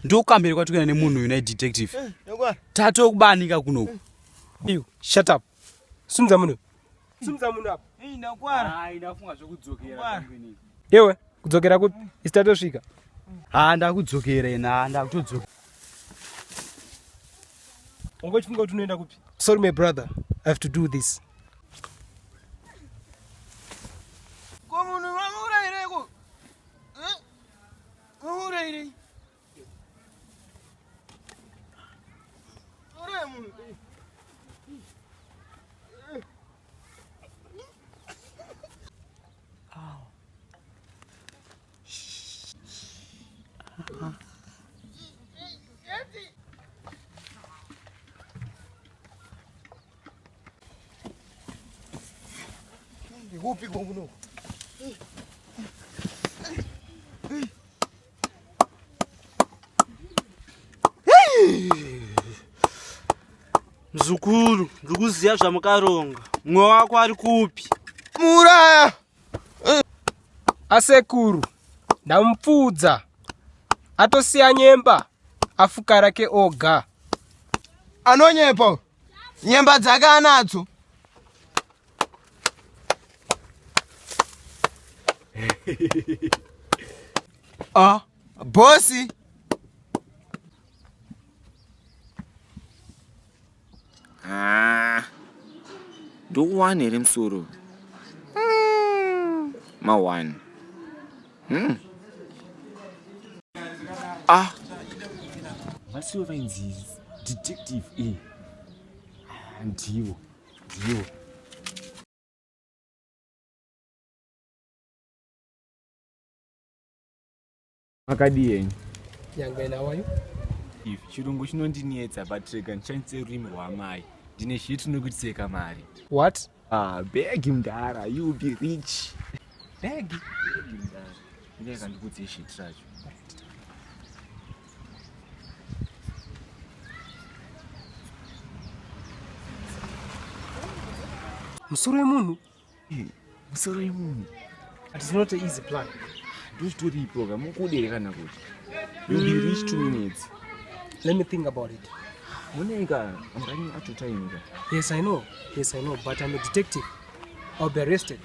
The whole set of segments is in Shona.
ndokambira kwatukana nemunhu yuna detective. Tato kubanika kuno. You shut up. Sunza muno. Sunza muno apa. Ndakwara. Ndafunga zvokudzokera. Yewe, kudzokera kupi? Isitatosvika. Ndakudzokera ina, ndakutodzokera. Ungochifunga kuti unoenda kupi? Sorry my brother, I have to do this. Hopi konguno. Mzukuru, ndikuziya zvamukaronga. Mwoyo wako ari kupi? Muraya. Asekuru, ndamupfudza. Atosiya nyemba, afuka rake oga. Anonyepa. Nyemba dzake anadzo. Bosi. Ndokuwana here musoro. Ma1. Vasiwo vainzi detective A. Ndiwo. Makadi yenyu. Yanga inawayo? If chirungu chinondinetsa patrega ndichandise rurimi rwamai. Ndine zvitu nokutitseka mari. What? Beg mdara, you will be rich. Beg mdara. Ndineka ndikudze shit racho. Musoro wemunhu? Musoro wemunhu. It is not an easy plan. Ndochitoripo kamukudereka nakuti. You will be rich 2 minutes. Let me think about it. Muneka, I'm running out of time. Yes, I know, but I'm a detective. I'll be arrested.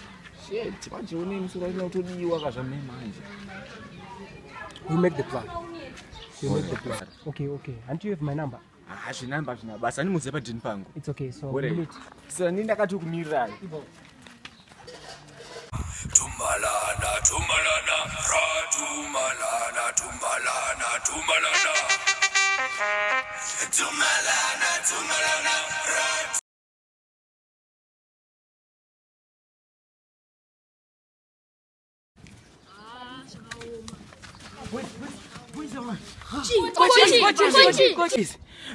Shit, pachione musoro wachina kutodiwa kazvamne manje. We make the plan. Okay. And you have my number? Zvinamba zvina basa ndimuziva padhini pangu. It's okay, so we'll meet. Saka ndakati kumirirai. Tumalana, ra tumalana. Tumalana, ra.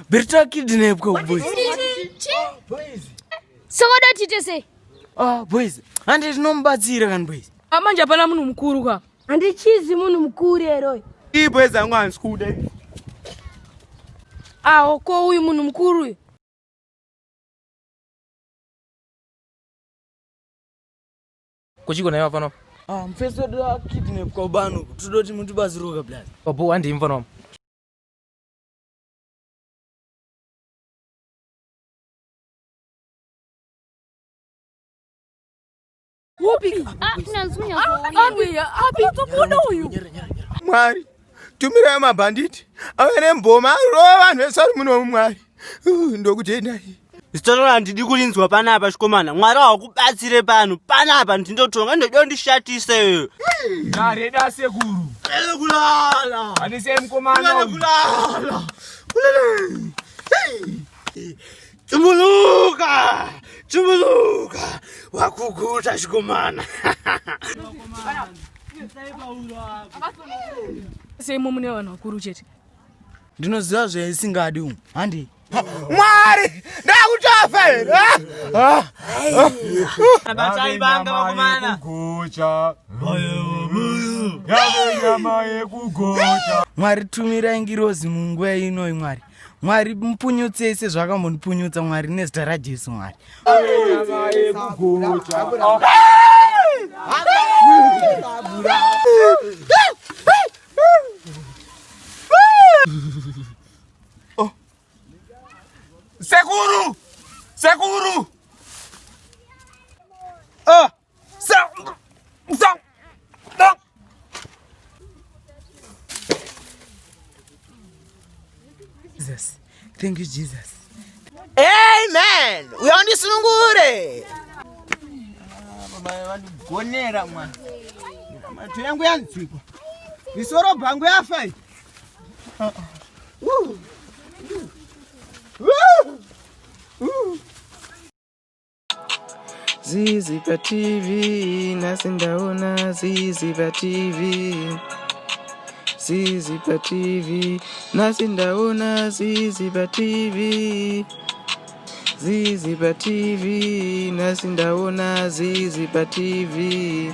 Berta kidnap kwa boys. Sokoda titese. Boys. Ande tinombatsira kan boys. Manje hapana munhu mukuru ka. Andichizi munhu mukuru ero. Boys angu ansikuda. Ko uyu munhu mukuru uyu. Kuchiko nayo pano. Mfeso da kidnap kwa bano. Tudoti muntu baziroka blast. Babo andi mfano. Mwari. Tumira mabanditi. Avene mboma rova vanhu vesari muno Mwari. Ndokutenda. Zitorora ndidi kulinzwa panapa chikomana. Mwari wakubatsire pano. Panapa ndindotonga ndondishatise wewe. Nareda sekuru. Kulala. Andise mkomana. Kulala. Tumuluka. Wakukuta chikomana. Semo mune vanhu vakuru chete. Ndinoziva zvaisingadi umu. Handi. Mwari! Ndakutafa! Abatai banga vakomana. Kugocha. Nyama yekugocha. Mwari tumira ngirozi munguva ino Mwari. Mwari mpunyutse sezvakambonipunyutsa Mwari nezita raJesu Mwari. Nyama yekugocha. Oh. Sekuru! Sekuru! Oh! Jesus. Thank you, Jesus. Amen! Uyanisunungure! Gonera mwana. Macho yangu yanzikwa. Misoro bhangu yafa. Zizipa TV, nasi ndaona Zizipa TV. Zizipa TV, nasi ndaona Zizipa TV. Zizipa TV, nasi ndaona Zizipa TV.